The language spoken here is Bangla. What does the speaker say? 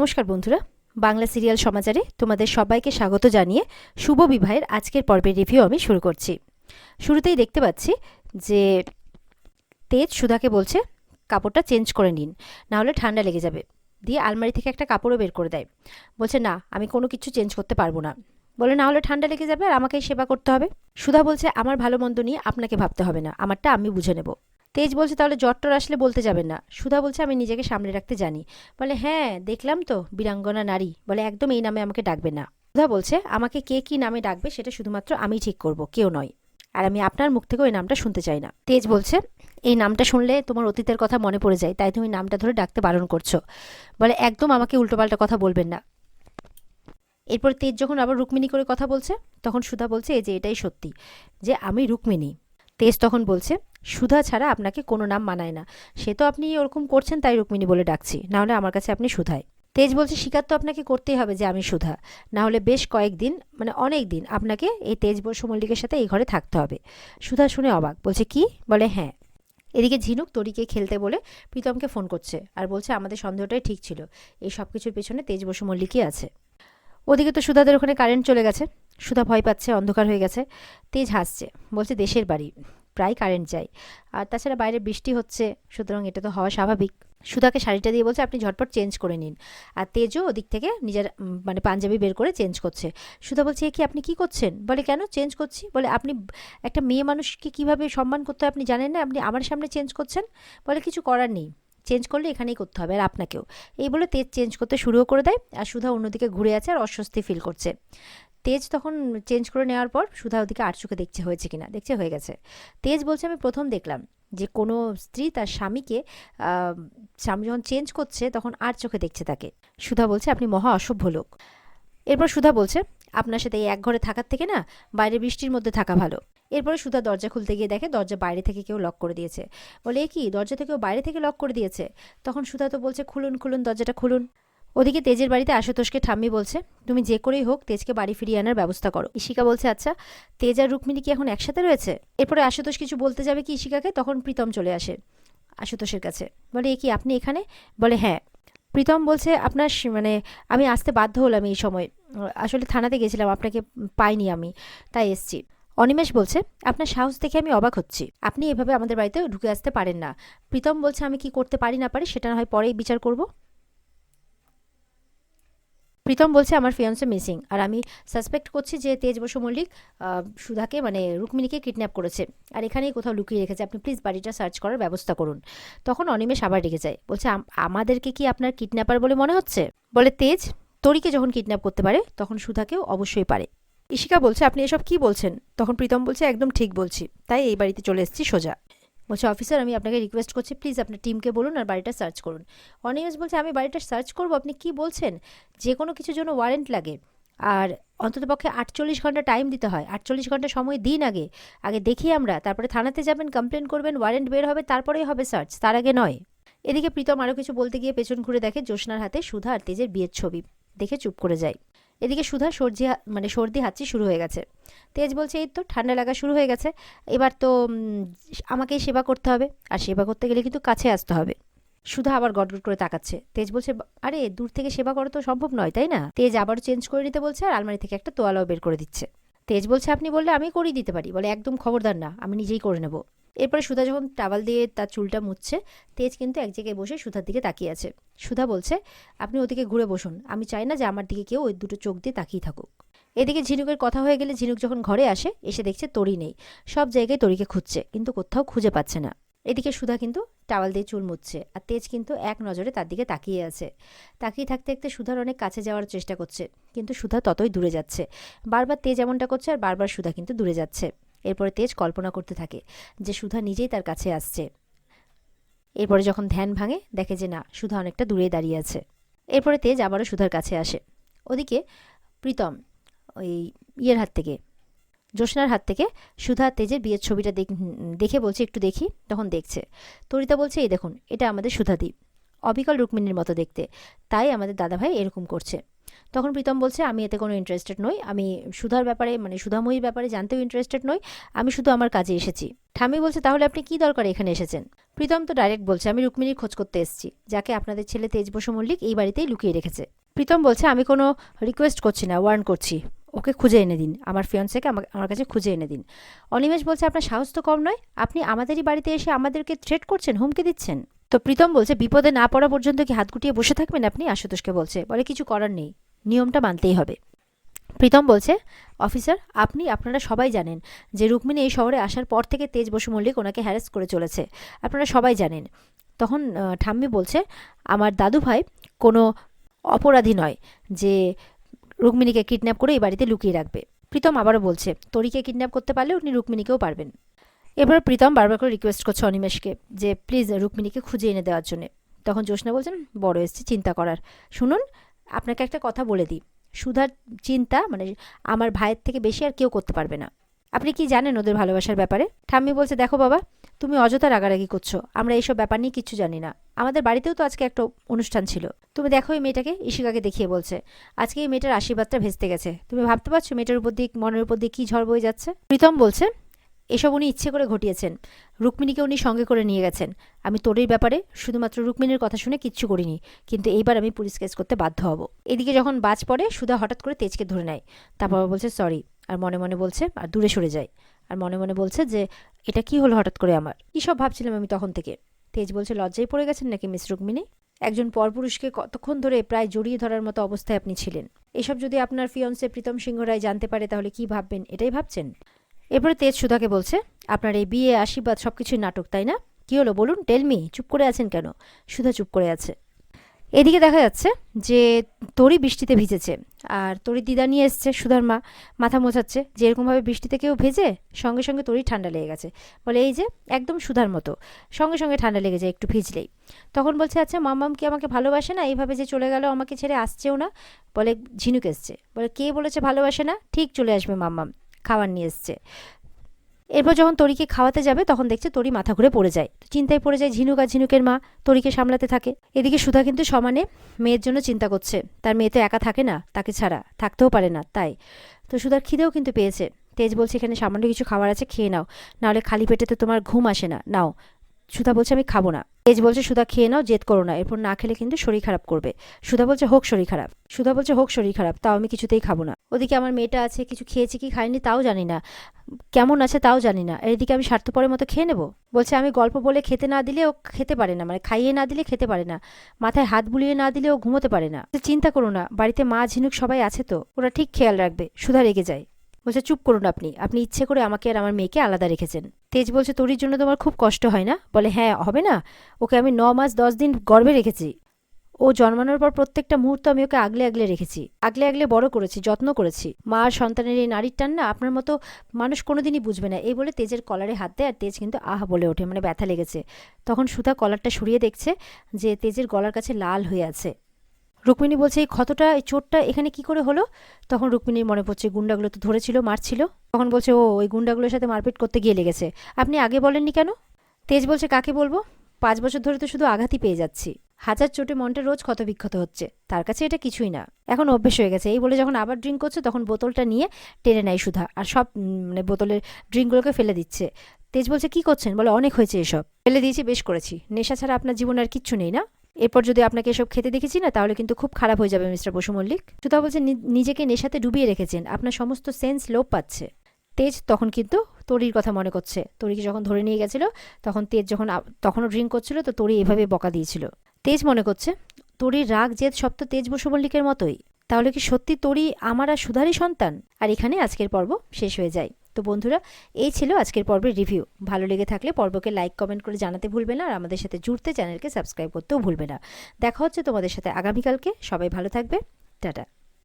নমস্কার বন্ধুরা, বাংলা সিরিয়াল সমাচারে তোমাদের সবাইকে স্বাগত জানিয়ে শুভ বিবাহের আজকের পর্বের রিভিউ আমি শুরু করছি। শুরুতেই দেখতে পাচ্ছি যে তেজ সুধাকে বলছে কাপড়টা চেঞ্জ করে নিন, না হলে ঠান্ডা লেগে যাবে। দিয়ে আলমারি থেকে একটা কাপড়ও বের করে দেয়। বলছে না, আমি কোনো কিছু চেঞ্জ করতে পারবো না। বলে না হলে ঠান্ডা লেগে যাবে আর আমাকেই সেবা করতে হবে। সুধা বলছে আমার ভালো মন্দ নিয়ে আপনাকে ভাবতে হবে না, আমারটা আমি বুঝে নেব। তেজ বলছে তাহলে জ্বর আসলে বলতে যাবেন না। সুধা বলছে আমি নিজেকে সামলে রাখতে জানি। বলে হ্যাঁ দেখলাম তো, বীরাঙ্গনা নারী। বলে একদম এই নামে আমাকে ডাকবে না। সুধা বলছে আমাকে কে কি নামে ডাকবে সেটা শুধুমাত্র আমি ঠিক করব, কেউ নয়, আর আমি আপনার মুখ থেকে ওই নামটা শুনতে চাই না। তেজ বলছে এই নামটা শুনলে তোমার অতীতের কথা মনে পড়ে যায়, তাই তুমি নামটা ধরে ডাকতে বারণ করছো। বলে একদম আমাকে উল্টোপাল্টা কথা বলবেন না। এরপর তেজ যখন আবার রুক্মিণী করে কথা বলছে, তখন সুধা বলছে এই যে এটাই সত্যি যে আমি রুক্মিণী। তেজ তখন বলছে সুধা ছাড়া আপনাকে কোনো নাম মানায় না, সে তো আপনি ওরকম করছেন তাই রুক্মিণী বলে ডাকছি, না হলে আমার কাছে আপনি সুধাই। তেজ বলছে স্বীকার তো আপনাকে করতেই হবে যে আমি সুধা, না হলে বেশ কয়েকদিন মানে অনেক দিন আপনাকে এই তেজ বসু মল্লিকের সাথে এই ঘরে থাকতে হবে। সুধা শুনে অবাক, বলছে কি? বলে হ্যাঁ। এদিকে ঝিনুক তরিকে খেলতে বলে প্রীতমকে ফোন করছে আর বলছে আমাদের সন্দেহটাই ঠিক ছিল, এই সব কিছুর পেছনে তেজ বসু মল্লিকই আছে। ওদিকে তো সুধাদের ওখানে কারেন্ট চলে গেছে, সুধা ভয় পাচ্ছে, অন্ধকার হয়ে গেছে। তেজ হাসছে, বলছে দেশের বাড়ি, প্রায় কারেন্ট যায়, আর তাছাড়া বাইরে বৃষ্টি হচ্ছে, সুতরাং এটা তো হওয়া স্বাভাবিক। সুধাকে শাড়িটা দিয়ে বলছে আপনি ঝটপট চেঞ্জ করে নিন, আর তেজও ওদিক থেকে নিজের মানে পাঞ্জাবি বের করে চেঞ্জ করছে। সুধা বলছে এ কি আপনি কি করছেন? বলে কেন চেঞ্জ করছি? বলে আপনি একটা মেয়ে মানুষকে কিভাবে সম্মান করতে হয় আপনি জানেন না, আপনি আমার সামনে চেঞ্জ করছেন। বলে কিছু করার নেই, চেঞ্জ করলে এখানেই করতে হবে আর আপনাকেও। এই বলে তেজ চেঞ্জ করতে শুরুও করে দেয়, আর সুধা অন্যদিকে ঘুরে আছে আর অস্বস্তি ফিল করছে। তেজ তখন চেঞ্জ করে নেওয়ার পর সুধা ওদিকে আর চোখে দেখছে হয়েছে কিনা, দেখছে হয়ে গেছে। তেজ বলছে আমি প্রথম দেখলাম যে কোনো স্ত্রী তার স্বামীকে স্বামী যখন চেঞ্জ করছে তখন আর চোখে দেখছে তাকে। সুধা বলছে আপনি মহা অসভ্য লোক। এরপর সুধা বলছে আপনার সাথে এই এক ঘরে থাকার থেকে না বাইরে বৃষ্টির মধ্যে থাকা ভালো। এরপরে সুধা দরজা খুলতে গিয়ে দেখে দরজা বাইরে থেকে কেউ লক করে দিয়েছে। বলে এ কি, দরজা থেকে কেউ বাইরে থেকে লক করে দিয়েছে? তখন সুধা তো বলছে খুলুন খুলুন, দরজাটা খুলুন। ওদিকে তেজের বাড়িতে আশুতোষকে ঠাম্মি বলছে তুমি যে করেই হোক তেজকে বাড়ি ফিরিয়ে আনার ব্যবস্থা করো। ইশিকা বলছে আচ্ছা, তেজ আর রুক্মিণী কি এখন একসাথে রয়েছে? এরপরে আশুতোষ কিছু বলতে যাবে কি ইশিকাকে, তখন প্রীতম চলে আসে আশুতোষের কাছে। বলে এ কি আপনি এখানে? বলে হ্যাঁ। প্রীতম বলছে আপনার মানে আমি আসতে বাধ্য হলাম এই সময়, আসলে থানাতে গেছিলাম, আপনাকে পাইনি আমি, তাই এসছি। অনিমেষ বলছে আপনার সাহস দেখে আমি অবাক হচ্ছি, আপনি এভাবে আমাদের বাড়িতে ঢুকে আসতে পারেন না। প্রীতম বলছে আমি কি করতে পারি না পারি সেটা না হয় পরেই বিচার করব। প্রীতম বলছে আমার ফিয়ান্সে মিসিং, আর আমি সাসপেক্ট করছি যে তেজ বসু মল্লিক সুধাকে মানে রুক্মিণীকে কিডন্যাপ করেছে আর এখানেই কোথাও লুকিয়ে রেখেছে, আপনি প্লিজ বাড়িটা সার্চ করার ব্যবস্থা করুন। তখন অনিমেষ আবার রেগে যায়, বলছে আমাদেরকে কি আপনার কিডন্যাপার বলে মনে হচ্ছে? বলে তেজ তরিকে যখন কিডন্যাপ করতে পারে তখন সুধাকেও অবশ্যই পারে। ইশিকা বলছে আপনি এসব কি বলছেন? তখন প্রীতম বলছে একদম ঠিক বলছি, তাই এই বাড়িতে চলে এসেছি সোজা। বলছে অফিসার আমি আপনাকে রিকোয়েস্ট করছি প্লিজ আপনার টিমকে বলুন আর বাড়িটা সার্চ করুন। অনিমেষ বলছে আমি বাড়িটা সার্চ করব? আপনি কি বলছেন? যে কোনো কিছুর জন্য ওয়ারেন্ট লাগে, আর অন্ততপক্ষে 48 ঘন্টা টাইম দিতে হয়, 48 ঘন্টা সময় দিন আগে, আগে দেখি আমরা, তারপরে থানাতে যাবেন, কমপ্লেন করবেন, ওয়ারেন্ট বের হবে, তারপরেই হবে সার্চ, তার আগে নয়। এদিকে প্রীতম আরও কিছু বলতে গিয়ে পেছন ঘুরে দেখে জ্যোৎস্নার হাতে সুধা আর তেজের বিয়ের ছবি, দেখে চুপ করে যায়। এদিকে সুধা সর্দি হাঁচি শুরু হয়ে গেছে। তেজ বলছে এই তো ঠান্ডা লাগা শুরু হয়ে গেছে, এবার তো আমাকেই সেবা করতে হবে, আর সেবা করতে গেলে কিন্তু কাছে আসতে হবে। সুধা আবার গটগট করে তাকাচ্ছে। তেজ বলছে আরে দূর থেকে সেবা করা তো সম্ভব নয় তাই না? তেজ আবারও চেঞ্জ করে নিতে বলছে আর আলমারি থেকে একটা তোয়ালাও বের করে দিচ্ছে। তেজ বলছে আপনি বললে আমি করিয়ে দিতে পারি। বলে একদম খবরদার না, আমি নিজেই করে নেব। এরপরে সুধা যখন টাওয়াল দিয়ে তার চুলটা মুছছে, তেজ কিন্তু এক জায়গায় বসে সুধার দিকে তাকিয়ে আছে। সুধা বলছে আপনি ওদিকে ঘুরে বসুন, আমি চাই না যে আমার দিকে কেউ ওই দুটো চোখ দিয়ে তাকিয়ে থাকুক। এদিকে ঝিনুকের কথা হয়ে গেলে ঝিনুক যখন ঘরে আসে, এসে দেখছে তরি নেই। সব জায়গায় তরিকে খুঁজছে কিন্তু কোথাও খুঁজে পাচ্ছে না। এদিকে সুধা কিন্তু টাওয়াল দিয়ে চুল মুছছে আর তেজ কিন্তু এক নজরে তার দিকে তাকিয়ে আছে। তাকিয়ে থাকতে থাকতে সুধার অনেক কাছে যাওয়ার চেষ্টা করছে, কিন্তু সুধা ততই দূরে যাচ্ছে। বারবার তেজ এমনটা করছে আর বারবার সুধা কিন্তু দূরে যাচ্ছে। এরপরে তেজ কল্পনা করতে থাকে যে সুধা নিজেই তার কাছে আসছে। এরপরে যখন ধ্যান ভাঙে দেখে যে না, সুধা অনেকটা দূরে দাঁড়িয়ে আছে। এরপরে তেজ আবারও সুধার কাছে আসে। ওদিকে প্রীতম ওই হাত থেকে জ্যোৎস্নার হাত থেকে সুধা তেজের বিয়ের ছবিটা দেখে বলছে একটু দেখি। তখন দেখছে। তরিতা বলছে এই দেখুন এটা আমাদের সুধাদি, অবিকল রুক্মিণীর মতো দেখতে, তাই আমাদের দাদাভাই এরকম করছে। তখন প্রীতম বলছে আমি এতে কোনো ইন্টারেস্টেড নই, আমি সুধার ব্যাপারে মানে সুধাময়ীর ব্যাপারে জানতেও ইন্টারেস্টেড নই, আমি শুধু আমার কাজে এসেছি। ঠাম্মি বলছে তাহলে আপনি কি দরকার এখানে এসেছেন? প্রীতম তো ডাইরেক্ট বলছে আমি রুক্মিণীর খোঁজ করতে এসেছি, যাকে আপনাদের ছেলে তেজ বসু মল্লিক এই বাড়িতেই লুকিয়ে রেখেছে। প্রীতম বলছে আমি কোনো রিকোয়েস্ট করছি না, ওয়ার্ন করছি, ওকে খুঁজে এনে দিন, আমার ফিয়ন্সেকে আমার কাছে খুঁজে এনে দিন। অনিমেষ বলছে আপনার সাহস তো কম নয়, আপনি আমাদেরই বাড়িতে এসে আমাদেরকে থ্রেট করছেন, হুমকি দিচ্ছেন। তো প্রীতম বলছে বিপদে না পড়া পর্যন্ত কি হাত গুটিয়ে বসে থাকবেন আপনি? আশুতোষকে বলছে, বলে কিছু করার নেই, নিয়মটা মানতেই হবে। প্রীতম বলছে অফিসার আপনারা সবাই জানেন যে রুক্মিণী এই শহরে আসার পর থেকে তেজ বসু মল্লিক ওনাকে হ্যারাস করে চলেছে, আপনারা সবাই জানেন। তখন ঠাম্মি বলছে আমার দাদু ভাই কোনো অপরাধী নয় যে রুক্মিণীকে কিডন্যাপ করে এই বাড়িতে লুকিয়ে রাখবে। প্রীতম আবারও বলছে তরিকে কিডন্যাপ করতে পারলে উনি রুক্মিণীকেও পারবেন। এবার প্রীতম বারবার করে রিকোয়েস্ট করছে অনিমেষকে যে প্লিজ রুক্মিণীকে খুঁজে এনে দেওয়ার জন্য। তখন জ্যোৎস্না বলছেন বড় এসছে চিন্তা করার, শুনুন আপনাকে একটা কথা বলে দিই, সুধার চিন্তা মানে আমার ভাইয়ের থেকে বেশি আর কেউ করতে পারবে না। আপনি কি জানেন ওদের ভালোবাসার ব্যাপারে? ঠাম্মি বলছে দেখো বাবা, তুমি অযথা রাগারাগি করছো, আমরা এইসব ব্যাপার নিয়ে কিচ্ছু জানি না, আমাদের বাড়িতেও তো আজকে একটা অনুষ্ঠান ছিল। তুমি দেখো এই মেয়েটাকে, ইশিকাকে দেখিয়ে বলছে আজকে এই মেয়েটার আশীর্বাদটা ভেস্তে গেছে, তুমি ভাবতে পারছো মেয়েটার উপর দিয়ে মনের উপর দিয়ে কি ঝড় বয়ে যাচ্ছে। প্রীতম বলছে এসব উনি ইচ্ছে করে ঘটিয়েছেন, রুক্মিণীকে উনি সঙ্গে করে নিয়ে গেছেন, আমি তোরের ব্যাপারে শুধুমাত্র রুক্মিণীর কথা শুনে কিচ্ছু করিনি, কিন্তু এইবার আমি পুলিশ কেস করতে বাধ্য হব। এদিকে যখন বাজ পড়ে সুধা হঠাৎ করে তেজকে ধরে নেয়, তারপর বলছে সরি, আর মনে মনে বলছে আর দূরে সরে যায়, আর মনে মনে বলছে যে এটা কি হলো হঠাৎ করে, আমার কী সব ভাবছিলাম আমি তখন থেকে। তেজ বলছে লজ্জায় পড়ে গেছেন নাকি মিস রুক্মিণী? একজন পরপুরুষকে কতক্ষণ ধরে প্রায় জড়িয়ে ধরার মতো অবস্থায় আপনি ছিলেন, এসব যদি আপনার ফিয়ন্সে প্রীতম সিংহ রায় জানতে পারে তাহলে কি ভাববেন, এটাই ভাবছেন? এরপরে তেজ সুধাকে বলছে আপনার এই বিয়ে আশীর্বাদ সবকিছুই নাটক তাই না? কি হলো বলুন, টেলমি, চুপ করে আছেন কেন? সুধা চুপ করে আছে। এদিকে দেখা যাচ্ছে যে তরি বৃষ্টিতে ভিজেছে, আর তরি দিদা নিয়ে এসছে, সুধার মা মাথা মোছাচ্ছে, যে এরকমভাবে বৃষ্টিতে কেউ ভেজে সঙ্গে সঙ্গে তরি ঠান্ডা লেগে গেছে, বলে এই যে একদম সুধার মতো সঙ্গে সঙ্গে ঠান্ডা লেগে যায় একটু ভিজলেই। তখন বলছে আচ্ছা মাম্মাম কি আমাকে ভালোবাসে না, এইভাবে যে চলে গেল আমাকে ছেড়ে আসছেও না? বলে ঝিনুক এসছে, বলে কে বলেছে ভালোবাসে না, ঠিক চলে আসবে মাম্মাম, খাবার নিয়ে এসছে। এরপর যখন তরিকে খাওয়াতে যাবে তখন দেখছে তরি মাথা ঘুরে পড়ে যায়, চিন্তায় পড়ে যায় ঝিনুক, আর ঝিনুকের মা তরিকে সামলাতে থাকে। এদিকে সুধা কিন্তু সমানে মেয়ের জন্য চিন্তা করছে, তার মেয়ে তো একা থাকে না, তাকে ছাড়া থাকতেও পারে না, তাই তো সুধার খিদেও কিন্তু পেয়েছে। তেজ বলছে এখানে সামান্য কিছু খাবার আছে, খেয়ে নাও, নাহলে খালি পেটে তো তোমার ঘুম আসে না, নাও। সুধা বলছে আমি খাবো না। তেজ বলছে সুধা খেয়ে নাও, জেদ করো না, এরপর না খেলে কিন্তু শরীর খারাপ করবে। সুধা বলছে হোক শরীর খারাপ, সুধা বলছে হোক শরীর খারাপ, তাও আমি কিছুতেই খাবো না। ওদিকে আমার মেয়েটা আছে, কিছু খেয়েছে কি খায়নি তাও জানি না, কেমন আছে তাও জানি না, এদিকে আমি স্বার্থপরের মতো খেয়ে নেবো? বলছে আমি গল্প বলে খেতে না দিলে ও খেতে পারে না, মানে খাইয়ে না দিলে খেতে পারে না, মাথায় হাত বুলিয়ে না দিলে ও ঘুমোতে পারে না। চিন্তা করো না, বাড়িতে মা ঝিনুক সবাই আছে তো, ওরা ঠিক খেয়াল রাখবে। সুধা রেগে যায়, বলছে চুপ করুন আপনি, আপনি ইচ্ছে করে আমাকে আর আমার মেয়েকে আলাদা রেখেছেন। তেজ বলছে তোরির জন্য তোমার খুব কষ্ট হয় না? বলে হ্যাঁ হবে না, ওকে আমি 9 মাস 10 দিন গর্ভে রেখেছি, ও জন্মানোর পর প্রত্যেকটা মুহূর্ত আমি ওকে আগলে আগলে রেখেছি, আগলে আগলে বড় করেছি, যত্ন করেছি। মা আর সন্তানের এই নারীর টান না আপনার মতো মানুষ কোনোদিনই বুঝবে না। এই বলে তেজের কলারে হাত দেয়, আর তেজ কিন্তু আহ বলে ওঠে, মানে ব্যথা লেগেছে। তখন সুধা কলারটা সরিয়ে দেখছে যে তেজের গলার কাছে লাল হয়ে আছে। রুক্মিণী বলছে এই ক্ষতটা, এই চোটটা এখানে কি করে হলো? তখন রুক্মিণীর মনে পড়ছে গুন্ডাগুলো তো ধরেছিল, মারছিল। তখন বলছে ও ওই গুন্ডাগুলোর সাথে মারপিট করতে গিয়ে লেগেছে, আপনি আগে বলেননি কেন? তেজ বলছে কাকে বলবো, 5 বছর ধরে তো শুধু আঘাতই পেয়ে যাচ্ছি, হাজার চোটে মনটা রোজ ক্ষত বিক্ষত হচ্ছে, তার কাছে এটা কিছুই না, এখন অভ্যেস হয়ে গেছে। এই বলে যখন আবার ড্রিঙ্ক করছে তখন বোতলটা নিয়ে টেনে নেয় সুধা, আর সব মানে বোতলের ড্রিঙ্কগুলোকে ফেলে দিচ্ছে। তেজ বলছে কি করছেন? বলে অনেক হয়েছে এসব, ফেলে দিয়েছি, বেশ করেছি, নেশা ছাড়া আপনার জীবনে আর কিচ্ছু নেই না? এরপর যদি আপনাকে এসব খেতে দেখেছি না তাহলে কিন্তু খুব খারাপ হয়ে যাবে মিস্টার বসু মল্লিক। সুধা বলছে নিজেকে নেশাতে ডুবিয়ে রেখেছেন, আপনার সমস্ত সেন্স লোপ পাচ্ছে। তেজ তখন কিন্তু তরির কথা মনে করছে, তরিকে যখন ধরে নিয়ে গেছিল তখন তেজ যখন তখনও ড্রিঙ্ক করছিল তো তরি এভাবে বকা দিয়েছিল। তেজ মনে করছে তরির রাগ জেদ সব তো তেজ বসু মল্লিকের মতোই, তাহলে কি সত্যি তরি আমার আর সুধারই সন্তান? আর এখানে আজকের পর্ব শেষ হয়ে যায়। তো বন্ধুরা, এই ছিল আজকের পর্বের রিভিউ। ভালো লেগে থাকলে পর্বকে লাইক কমেন্ট করে জানাতে ভুলবে না, আর আমাদের সাথে জুড়তে চ্যানেলকে সাবস্ক্রাইব করতেও ভুলবে না। দেখা হচ্ছে তোমাদের সাথে আগামীকালকে, সবাই ভালো থাকবে, টাটা।